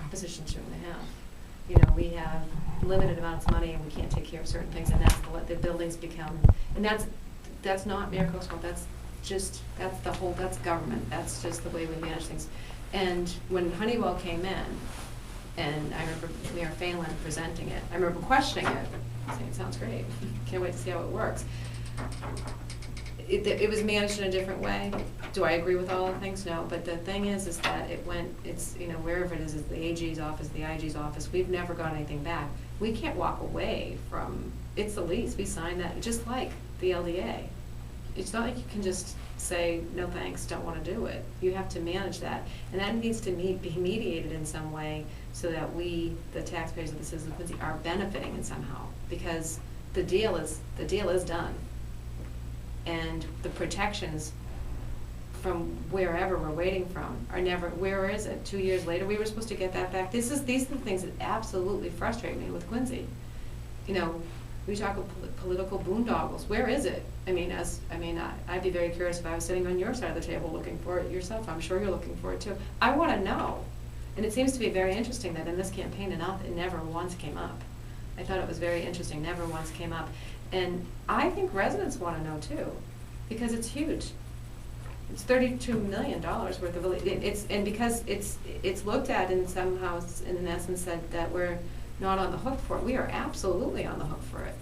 position shouldn't have. You know, we have limited amounts of money and we can't take care of certain things, and that's what the buildings become. And that's not Mayor Koch's fault. That's government. That's just the way we manage things. And when Honeywell came in, and I remember Mayor Phelan presenting it, I remember questioning it, saying it sounds great, can't wait to see how it works. It was managed in a different way. Do I agree with all the things? No, but the thing is that it's, you know, wherever it is the AG's office, the IG's office, we've never got anything back. We can't walk away from, it's the lease, we signed that, just like the LDA. It's not like you can just say, no thanks, don't want to do it. You have to manage that. And that needs to be mediated in some way so that we, the taxpayers of the citizens of Quincy, are benefiting in somehow. Because the deal is done. And the protections from wherever we're waiting from are never, where is it? 2 years later, we were supposed to get that back. These are the things that absolutely frustrate me with Quincy. You know, we talk of political boondoggles. Where is it? I'd be very curious if I was sitting on your side of the table looking for it yourself. I'm sure you're looking for it too. I want to know. And it seems to be very interesting that in this campaign, it never once came up. I thought it was very interesting, never once came up. And I think residents want to know too, because it's huge. It's $32 million worth of, and because it's looked at in somehow, in essence, that we're not on the hook for it. We are absolutely on the hook for it.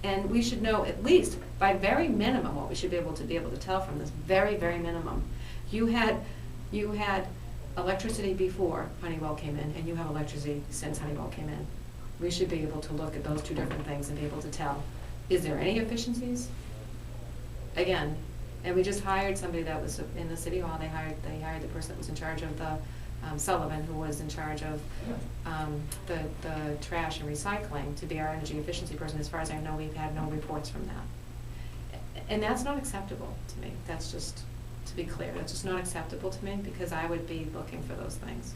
And we should know at least, by very minimum, what we should be able to tell from this very, very minimum. You had electricity before Honeywell came in, and you have electricity since Honeywell came in. We should be able to look at those two different things and be able to tell, is there any efficiencies? Again, and we just hired somebody that was in the city hall. They hired the person that was in charge of the Sullivan, who was in charge of the trash and recycling, to be our energy efficiency person. As far as I know, we've had no reports from that. And that's not acceptable to me. That's just, to be clear, that's just not acceptable to me, because I would be looking for those things.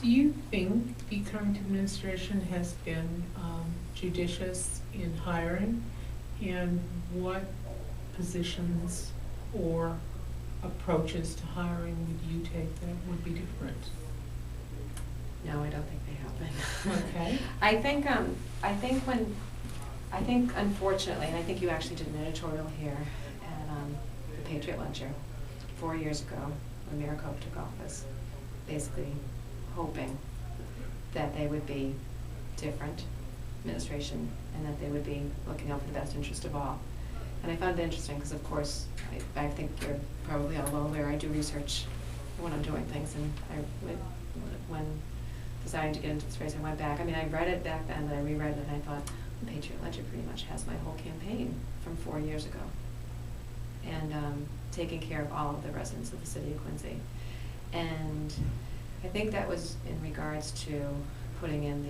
Do you think the current administration has been judicious in hiring? And what positions or approaches to hiring would you take that would be different? No, I don't think they have been. Okay. I think unfortunately, and I think you actually did an editorial here at the Patriot Ledger 4 years ago when Mayor Koch took office, basically hoping that they would be different administration and that they would be looking out for the best interest of all. And I found it interesting because, of course, I think you're probably all aware, I do research when I'm doing things, and when deciding to get into this race, I went back. I mean, I read it back then, but I reread it, and I thought, the Patriot Ledger pretty much has my whole campaign from 4 years ago, and taking care of all of the residents of the city of Quincy. And I think that was in regards to putting in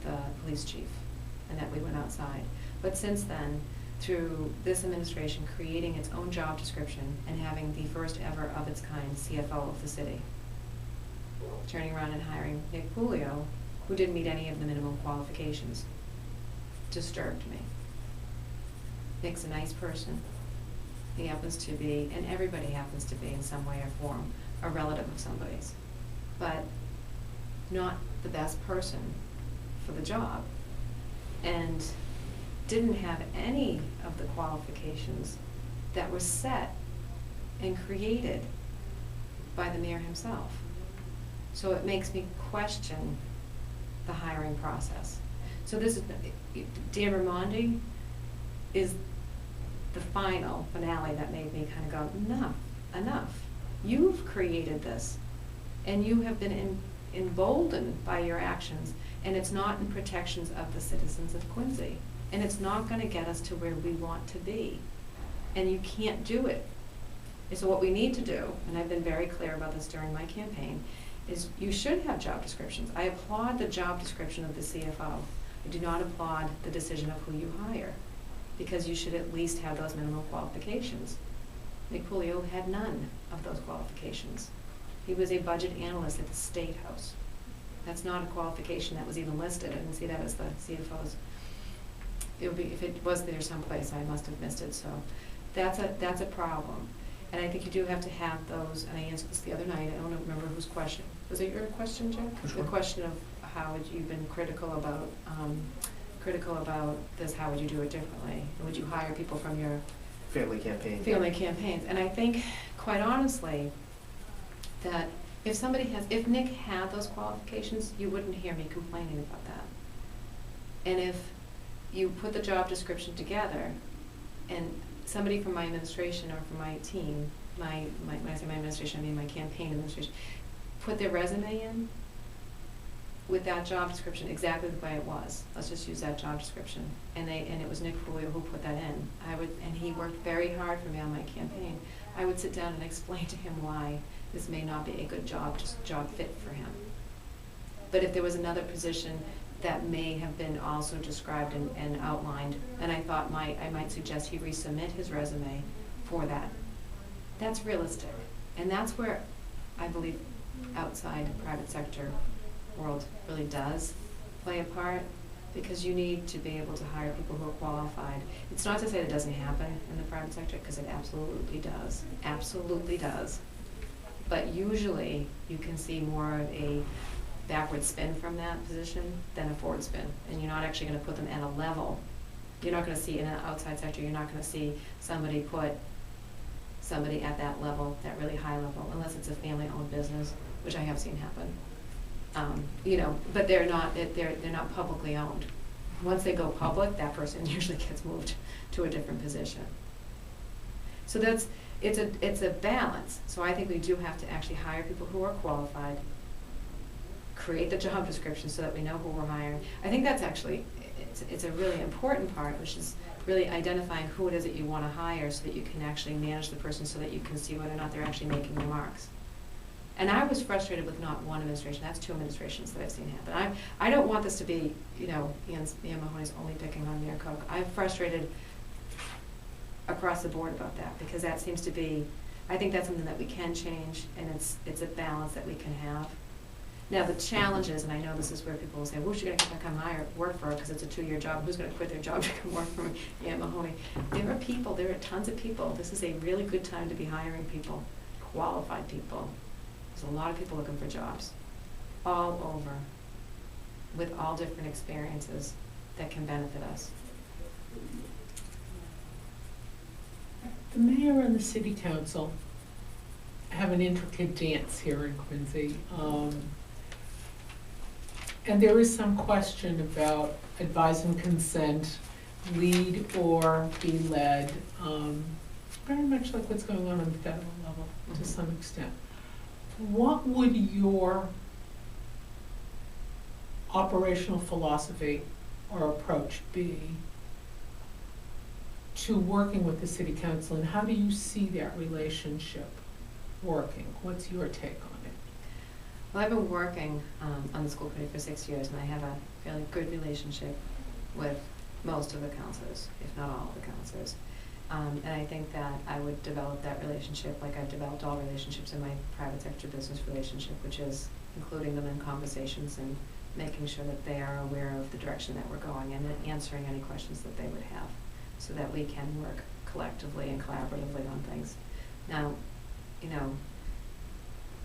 the police chief, and that we went outside. But since then, through this administration creating its own job description and having the first ever of its kind CFO of the city, turning around and hiring Nick Pulio, who didn't meet any of the minimum qualifications, disturbed me. Nick's a nice person. He happens to be, and everybody happens to be in some way or form, a relative of somebody's, but not the best person for the job. And didn't have any of the qualifications that were set and created by the mayor himself. So it makes me question the hiring process. So this is, Dan Raimondi is the final finale that made me kind of go, enough. You've created this, and you have been emboldened by your actions, and it's not in protections of the citizens of Quincy. And it's not going to get us to where we want to be. And you can't do it. And so what we need to do, and I've been very clear about this during my campaign, is you should have job descriptions. I applaud the job description of the CFO. I do not applaud the decision of who you hire, because you should at least have those minimum qualifications. Nick Pulio had none of those qualifications. He was a budget analyst at the State House. That's not a qualification that was even listed. I didn't see that as the CFO's. It would be, if it was there someplace, I must have missed it. So that's a problem. And I think you do have to have those, and I answered this the other night, I don't remember whose question, Was it your question, Jeff? Which The one? question of how would you've been critical about this, how would you do it differently? And would you hire people from your Family campaign. family campaigns? And I think, quite honestly, that if Nick had those qualifications, you wouldn't hear me complaining about that. And if you put the job description together, and somebody from my administration or from my team, when I say my administration, I mean my campaign administration, put their resume in with that job description exactly the way it was. Let's just use that job description. And it was Nick Pulio who put that in. And he worked very hard for me on my campaign. I would sit down and explain to him why this may not be a good job fit for him. But if there was another position that may have been also described and outlined, and I thought I might suggest he resubmit his resume for that. That's realistic. And that's where I believe outside private sector world really does play a part, because you need to be able to hire people who are qualified. It's not to say that doesn't happen in the private sector, because it absolutely does. Absolutely does. But usually you can see more of a backward spin from that position than a forward spin. And you're not actually going to put them at a level. You're not going to see in an outside sector, you're not going to see somebody put somebody at that level, that really high level, unless it's a family-owned business, which I have seen happen. But they're not publicly owned. Once they go public, that person usually gets moved to a different position. So it's a balance. So I think we do have to actually hire people who are qualified, create the job description so that we know who we're hiring. I think that's actually, it's a really important part, which is really identifying who it is that you want to hire so that you can actually manage the person, so that you can see whether or not they're actually making the marks. And I was frustrated with not one administration, that's two administrations that I've seen happen. I don't want this to be, Anne Mahoney's only picking on Mayor Koch. I'm frustrated across the board about that, because that seems to be, I think that's something that we can change, and it's a balance that we can have. Now the challenge is, and I know this is where people will say, who's going to come work for her because it's a 2-year job, who's going to quit their job to come work for Anne Mahoney? There are tons of people. This is a really good time to be hiring people, qualified people. There's a lot of people looking for jobs all over, with all different experiences that can benefit us. The mayor and the city council have an intricate dance here in Quincy. And there is some question about advise and consent, lead or be led, very much like what's going on the federal level to some extent. What would your operational philosophy or approach be to working with the city council, and how do you see that relationship working? What's your take on it? Well, I've been working on the school committee for 6 years, and I have a fairly good relationship with most of the counselors, if not all of the counselors. And I think that I would develop that relationship like I've developed all relationships in my private sector business relationship, which is including them in conversations and making sure that they are aware of the direction that we're going in and answering any questions that they would have, so that we can work collectively and collaboratively on things. Now,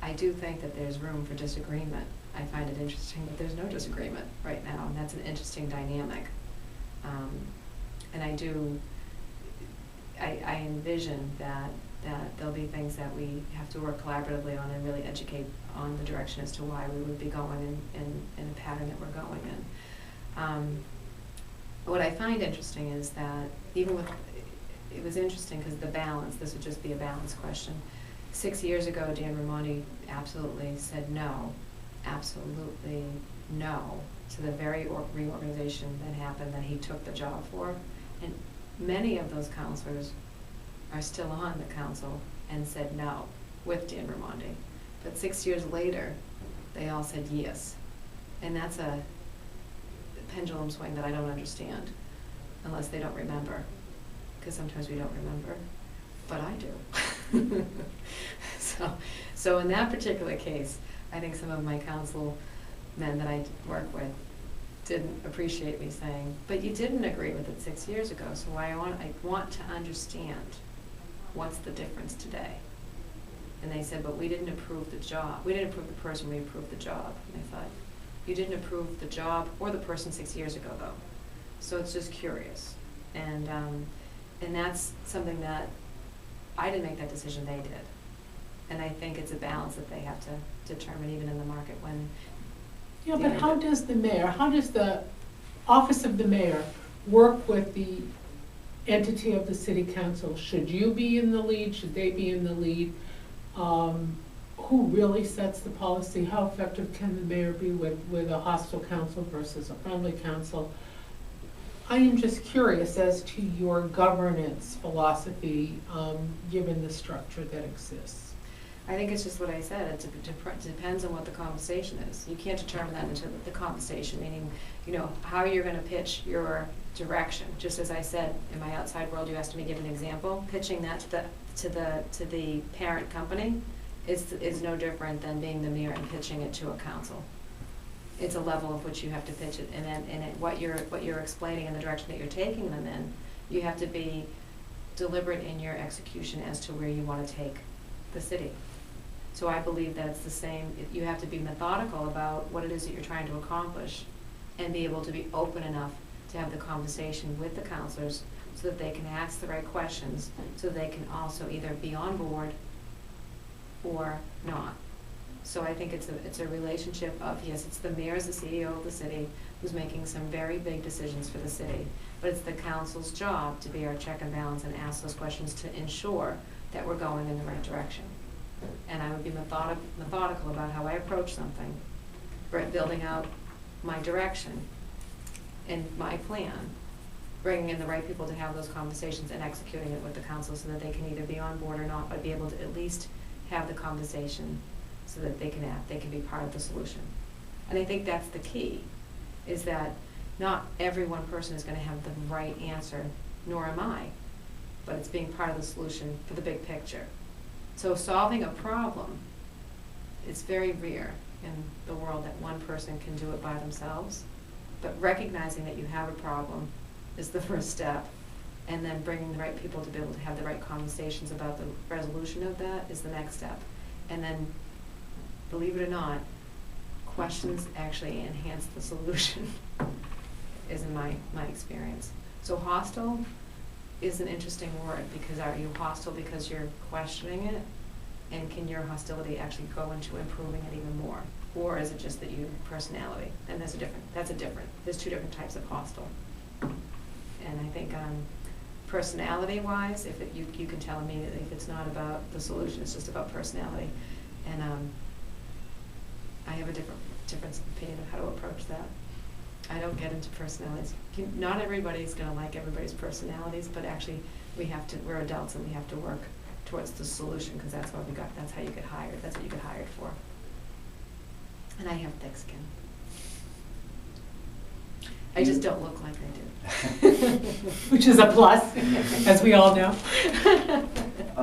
I do think that there's room for disagreement. I find it interesting that there's no disagreement right now, and that's an interesting dynamic. And I envision that there'll be things that we have to work collaboratively on and really educate on the direction as to why we would be going in a pattern that we're going in. What I find interesting is that it was interesting because the balance, this would just be a balance question. 6 years ago, Dan Raimondi absolutely said no, absolutely no, to the very reorganization that happened that he took the job for. And many of those counselors are still on the council and said no with Dan Raimondi. But 6 years later, they all said yes. And that's a pendulum swing that I don't understand unless they don't remember, because sometimes we don't remember, but I do. So in that particular case, I think some of my councilmen that I work with didn't appreciate me saying, but you didn't agree with it 6 years ago, so I want to understand what's the difference today. And they said, but we didn't approve the job. We didn't approve the person, we approved the job. And I thought, you didn't approve the job or the person 6 years ago, though. So it's just curious. And that's something that, I didn't make that decision, they did. And I think it's a balance that they have to determine even in the market when. Yeah, but how does the office of the mayor work with the entity of the city council? Should you be in the lead? Should they be in the lead? Who really sets the policy? How effective can the mayor be with a hostile council versus a friendly council? I am just curious as to your governance philosophy, given the structure that exists. I think it's just what I said. It depends on what the conversation is. You can't determine that until the conversation, meaning, how you're going to pitch your direction. Just as I said, in my outside world, you asked me to give an example. Pitching that to the parent company is no different than being the mayor and pitching it to a council. It's a level of which you have to pitch it, and what you're explaining and the direction that you're taking them in, you have to be deliberate in your execution as to where you want to take the city. So I believe that it's the same. You have to be methodical about what it is that you're trying to accomplish, and be able to be open enough to have the conversation with the counselors so that they can ask the right questions, so they can also either be on board or not. So I think it's a relationship of, yes, it's the mayor as the CEO of the city who's making some very big decisions for the city, but it's the council's job to be our check and balance and ask those questions to ensure that we're going in the right direction. And I would be methodical about how I approach something, building out my direction and my plan, bringing in the right people to have those conversations and executing it with the council so that they can either be on board or not, but be able to at least have the conversation so that they can be part of the solution. And I think that's the key, is that not every one person is going to have the right answer, nor am I, but it's being part of the solution for the big picture. So solving a problem, it's very rare in the world that one person can do it by themselves, but recognizing that you have a problem is the first step, and then bringing the right people to be able to have the right conversations about the resolution of that is the next step. And then, believe it or not, questions actually enhance the solution, is in my experience. So hostile is an interesting word, because are you hostile because you're questioning it? And can your hostility actually go into improving it even more? Or is it just that you personality? And there's two different types of hostile. And I think personality-wise, you can tell immediately if it's not about the solution, it's just about personality. And I have a different opinion of how to approach that. I don't get into personalities. Not everybody's going to like everybody's personalities, but actually we're adults and we have to work towards the solution, because that's how you get hired. That's what you get hired for. And I have thick skin. I just don't look like I do. Which is a plus, as we all know.